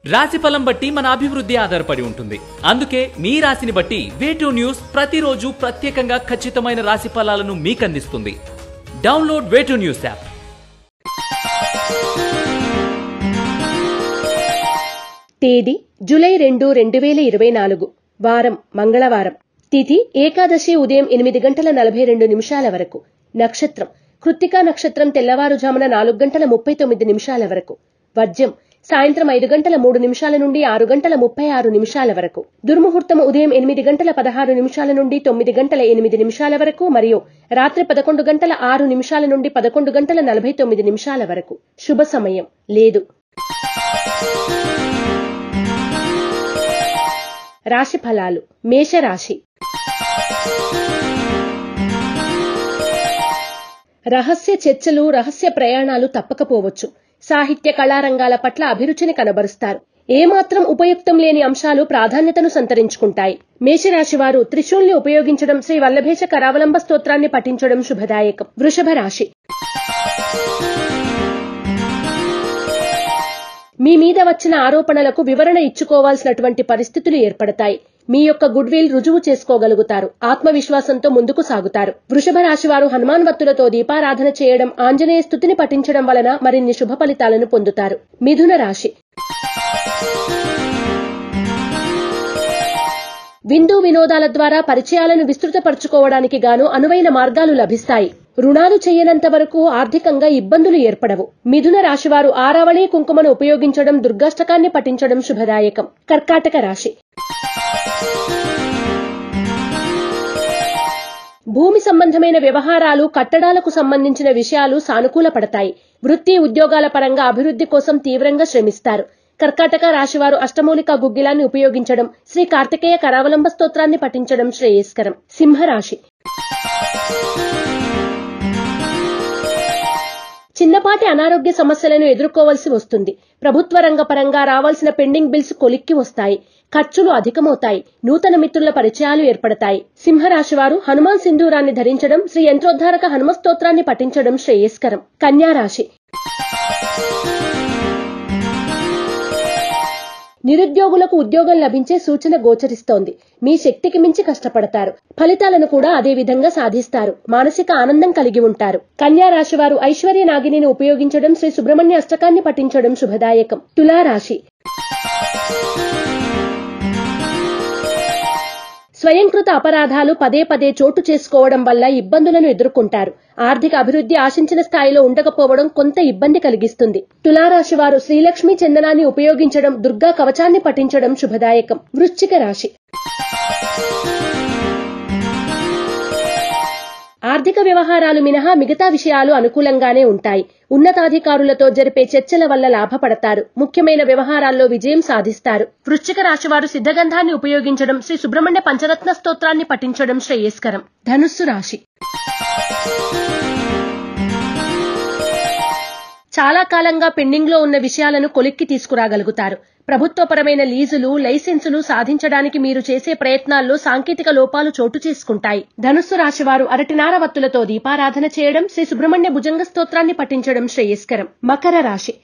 రాశిఫలం బట్టి మన అభివృద్ధి ఆధారపడి ఉంటుంది. అందుకే మీ రాశిని బట్టి వే2 న్యూస్ ప్రతిరోజు ప్రత్యేకంగా ఖచ్చితమైన రాశి ఫలాలను మీకు అందిస్తుంది. Download way two news app. తేదీ జూలై 2, 2024. వారం మంగళవారం. తిథి ఏకాదశి ఉదయం 8:42 వరకు. నక్షత్రం కృత్తికా నక్షత్రం తెల్లవారుజామున 4:39 వరకు. వర్జ్యం సాయంత్రం 5:03 నుండి 6:36 వరకు. దుర్ముహూర్తం ఉదయం 8:16 నుండి 9:08 వరకు మరియు రాత్రి 11:06 నుండి 11:49 వరకు. శుభ సమయం లేదు. రాశి ఫలాలు. మేషరాశి. రహస్య చర్చలు, రహస్య ప్రయాణాలు తప్పకపోవచ్చు. సాహిత్య కళారంగాల పట్ల అభిరుచిని కనబరుస్తారు. ఏమాత్రం ఉపయుక్తం లేని అంశాలు ప్రాధాన్యతను సంతరించుకుంటాయి. మేషరాశి వారు త్రిశూల్ని ఉపయోగించడం, శ్రీ వల్లభేశ కరావలంబ స్తోత్రాన్ని పఠించడం శుభదాయకం. వృషభ రాశి. మీ మీద వచ్చిన ఆరోపణలకు వివరణ ఇచ్చుకోవాల్సినటువంటి పరిస్థితులు ఏర్పడతాయి. మీ యొక్క గుడ్ విల్ రుజువు చేసుకోగలుగుతారు. ఆత్మవిశ్వాసంతో ముందుకు సాగుతారు. వృషభ రాశి వారు హనుమాన్ వత్తులతో దీపారాధన చేయడం, ఆంజనేయ స్తుతిని పఠించడం వలన మరిన్ని శుభ ఫలితాలను పొందుతారు. మిథున రాశి. విందు వినోదాల ద్వారా పరిచయాలను విస్తృతపరచుకోవడానికి గాను అనువైన మార్గాలు లభిస్తాయి. రుణాలు చేయనంత వరకు ఆర్థికంగా ఇబ్బందులు ఏర్పడవు. మిథున రాశివారు ఆరావళి కుంకుమను ఉపయోగించడం, దుర్గాష్టకాన్ని పఠించడం శుభదాయకం. కర్కాటక రాశి. భూమి సంబంధమైన వ్యవహారాలు, కట్టడాలకు సంబంధించిన విషయాలు సానుకూల పడతాయి. వృత్తి ఉద్యోగాల పరంగా అభివృద్ధి కోసం తీవ్రంగా శ్రమిస్తారు. కర్కాటక రాశివారు అష్టమూలిక గుగ్గిలాన్ని ఉపయోగించడం, శ్రీ కార్తికేయ కరావలంబ స్తోత్రాన్ని పఠించడం శ్రేయస్కరం. సింహరాశి. చిన్నపాటి అనారోగ్య సమస్యలను ఎదుర్కోవలసి వస్తుంది. ప్రభుత్వ రంగ పరంగా రావాల్సిన పెండింగ్ బిల్స్ కొలిక్కి వస్తాయి. ఖర్చులు అధికమవుతాయి. నూతన మిత్రుల పరిచయాలు ఏర్పడతాయి. సింహరాశి వారు హనుమాన్ సింధూరాన్ని ధరించడం, శ్రీ యంత్రోద్ధారక హనుమ స్తోత్రాన్ని పఠించడం శ్రేయస్కరం. కన్యారాశి. నిరుద్యోగులకు ఉద్యోగం లభించే సూచన గోచరిస్తోంది. మీ శక్తికి మించి కష్టపడతారు. ఫలితాలను కూడా అదే విధంగా సాధిస్తారు. మానసిక ఆనందం కలిగి ఉంటారు. కన్యా రాశి వారు ఐశ్వర్య నాగిని ఉపయోగించడం, శ్రీ సుబ్రహ్మణ్య అష్టకాన్ని పఠించడం శుభదాయకం. తులారాశి. స్వయంకృత అపరాధాలు పదే పదే చోటు చేసుకోవడం వల్ల ఇబ్బందులను ఎదుర్కొంటారు. ఆర్థిక అభివృద్ధి ఆశించిన స్థాయిలో ఉండకపోవడం కొంత ఇబ్బంది కలిగిస్తుంది. తులారాశి వారు శ్రీలక్ష్మి చందనాన్ని ఉపయోగించడం, దుర్గా కవచాన్ని పఠించడం శుభదాయకం. వృశ్చిక రాశి. ఆర్థిక వ్యవహారాలు మినహా మిగతా విషయాలు అనుకూలంగానే ఉంటాయి. ఉన్నతాధికారులతో జరిపే చర్చల వల్ల లాభపడతారు. ముఖ్యమైన వ్యవహారాల్లో విజయం సాధిస్తారు. వృశ్చిక రాశి వారు సిద్ధగంధాన్ని ఉపయోగించడం, శ్రీ సుబ్రహ్మణ్య పంచరత్న స్తోత్రాన్ని పఠించడం శ్రేయస్కరం. ధనుస్సు రాశి. చాలా కాలంగా పెండింగ్ లో ఉన్న విషయాలను కొలిక్కి తీసుకురాగలుగుతారు. ప్రభుత్వపరమైన లీజులు, లైసెన్సులు సాధించడానికి మీరు చేసే ప్రయత్నాల్లో సాంకేతిక లోపాలు చోటు చేసుకుంటాయి. ధనుస్సు రాశి వారు అరటినార వత్తులతో దీపారాధన చేయడం, శ్రీ సుబ్రహ్మణ్య భుజంగ స్తోత్రాన్ని పఠించడం శ్రేయస్కరం. మకర రాశి.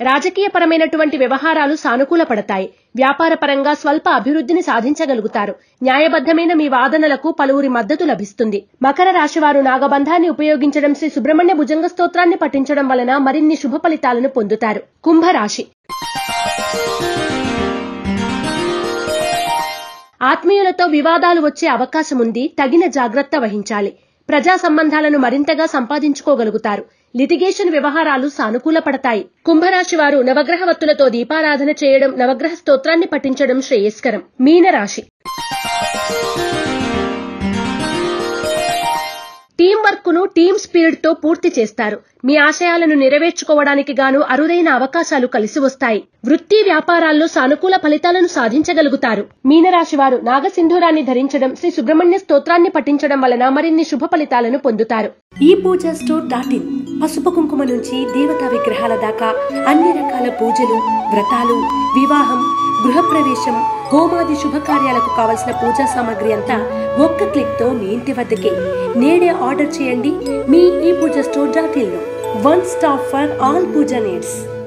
రాజకీయపరమైనటువంటి వ్యవహారాలు సానుకూల పడతాయి. వ్యాపార పరంగా స్వల్ప అభివృద్ధిని సాధించగలుగుతారు. న్యాయబద్ధమైన మీ వాదనలకు పలువురి మద్దతు లభిస్తుంది. మకర రాశివారు నాగబంధాన్ని ఉపయోగించడం, శ్రీ సుబ్రహ్మణ్య భుజంగ స్తోత్రాన్ని పఠించడం వలన మరిన్ని శుభ ఫలితాలను పొందుతారు. కుంభరాశి. ఆత్మీయులతో వివాదాలు వచ్చే అవకాశం ఉంది. తగిన జాగ్రత్త వహించాలి. ప్రజా సంబంధాలను మరింతగా సంపాదించుకోగలుగుతారు. లిటిగేషన్ వ్యవహారాలు సానుకూల పడతాయి. కుంభరాశి వారు నవగ్రహ వత్తులతో దీపారాధన చేయడం, నవగ్రహ స్తోత్రాన్ని పఠించడం శ్రేయస్కరం. మీనరాశి. టీం వర్క్ ను టీం స్పిరిట్ తో పూర్తి చేస్తారు. మీ ఆశయాలను నెరవేర్చుకోవడానికి గాను అరుదైన అవకాశాలు కలిసి వస్తాయి. వృత్తి వ్యాపారాల్లో సానుకూల ఫలితాలను సాధించగలుగుతారు. మీనరాశి వారు నాగసింధూరాన్ని ధరించడం, శ్రీ సుబ్రహ్మణ్య స్తోత్రాన్ని పఠించడం వలన మరిన్ని శుభ ఫలితాలను పొందుతారు. ePoojaStore.in పసుపు కుంకుమ నుంచి దేవతా విగ్రహాల దాకా అన్ని రకాల పూజలు, వ్రతాలు, వివాహం, గృహప్రవేశం, హోమాది శుభకార్యాలకు కావలసిన పూజా సామాగ్రి అంతా ఒక్క క్లిక్ తో మీ ఇంటి వద్దకే. నేడే ఆర్డర్ చేయండి మీ ePoojaStore.in లో. One stop for all puja needs.